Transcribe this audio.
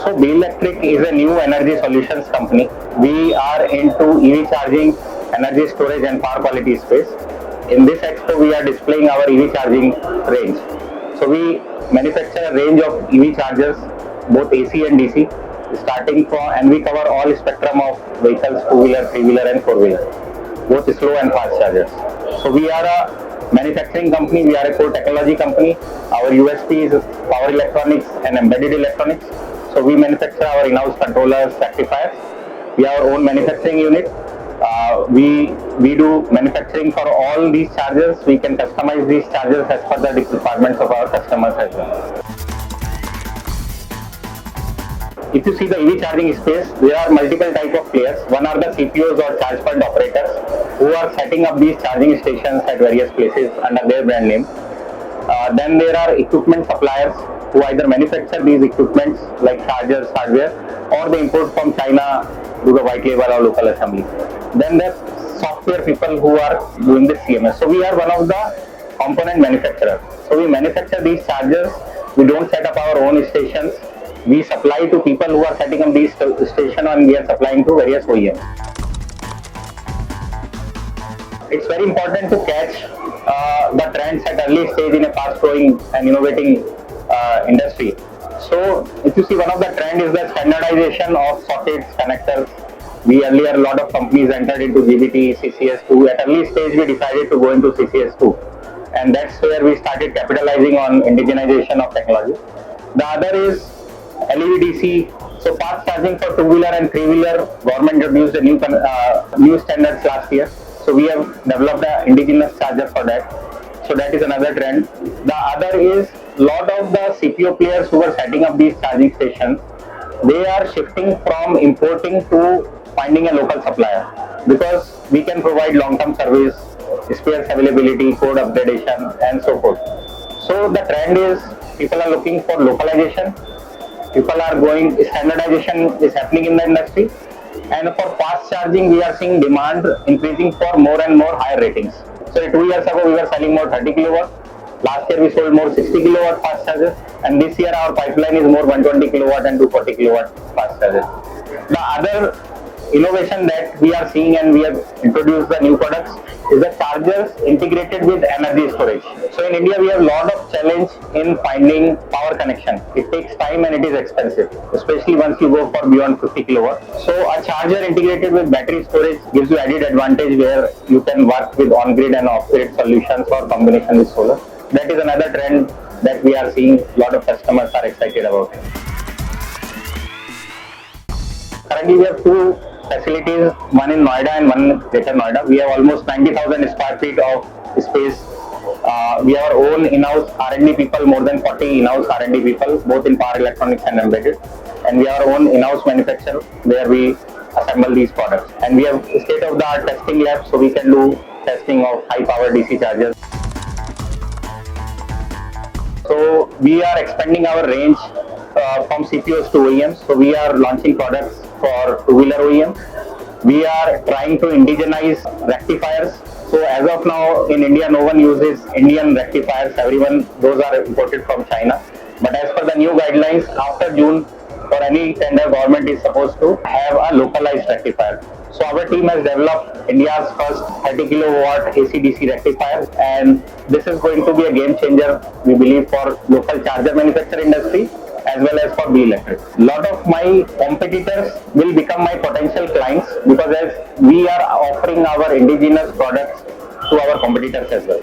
So Belectriq is a new energy solutions company. We are into EV charging, energy storage and power quality space. In this expo, we are displaying our EV charging range. So we manufacture a range of EV chargers, both AC and DC, starting from, and we cover all spectrum of vehicles, two-wheeler, three-wheeler and four-wheeler, both slow and fast chargers. So we are a manufacturing company, we are a core technology company. Our USP is power electronics and embedded electronics. So we manufacture our in-house controllers, rectifiers. We have our own manufacturing unit. We do manufacturing for all these chargers. We can customize these chargers as per the requirements of our customers as well. If you see the EV charging space, there are multiple type of players. One are the CPOs or charge point operators who are setting up these charging stations at various places under their brand name. Then there are equipment suppliers who either manufacture these equipments like chargers, hardware, or they import from China, do the white label or local assembly. Then there's software people who are doing the CMS. So we are one of the component manufacturers. So we manufacture these chargers. We don't set up our own stations. We supply to people who are setting up these stations, and we are supplying to various OEMs. It's very important to catch the trends at early stage in a fast-growing and innovating industry. So if you see, one of the trend is the standardization of sockets, connectors. We earlier, a lot of companies entered into GBT, CCS2. At early stage, we decided to go into CCS2. And that's where we started capitalizing on indigenization of technology. The other is LED-DC. So fast charging for two-wheeler and three-wheeler, government introduced a new standards last year. So we have developed an indigenous charger for that. So that is another trend. The other is lot of the CPO players who are setting up these charging stations, they are shifting from importing to finding a local supplier, because we can provide long-term service, spares availability, code upgradation and so forth. So the trend is people are looking for localization. People are going, standardization is happening in the industry, and for fast charging we are seeing demand increasing for more and more higher ratings. So 2 years ago we were selling more 30 kilowatt. Last year we sold more 60 kilowatt fast chargers, and this year our pipeline is more 120 kilowatt and 240 kilowatt fast chargers. The other innovation that we are seeing, and we have introduced the new products, is the chargers integrated with energy storage. So in India we have a lot of challenge in finding power connection. It takes time and it is expensive, especially once you go for beyond 50 kilowatt. So a charger integrated with battery storage gives you added advantage, where you can work with on-grid and off-grid solutions or combination with solar. That is another trend that we are seeing a lot of customers are excited about. Currently we have two facilities, one in Noida and one in Greater Noida. We have almost 90,000 square feet of space. We have our own in-house R&D people, more than 40 in-house R&D people, both in power electronics and embedded. And we have our own in-house manufacturer where we assemble these products. And we have state-of-the-art testing lab, so we can do testing of high-power DC chargers. So we are expanding our range from CPOs to OEMs. So we are launching products for two-wheeler OEMs. We are trying to indigenize rectifiers. So as of now in India, no one uses Indian rectifiers. Those are imported from China. But as per the new guidelines, after June, for any tender, government is supposed to have a localized rectifier. So our team has developed India's first 30 kilowatt AC/DC rectifier, and this is going to be a game changer, we believe, for local charger manufacturer industry as well as for Belectriq. A lot of my competitors will become my potential clients, because as we are offering our indigenous products to our competitors as well.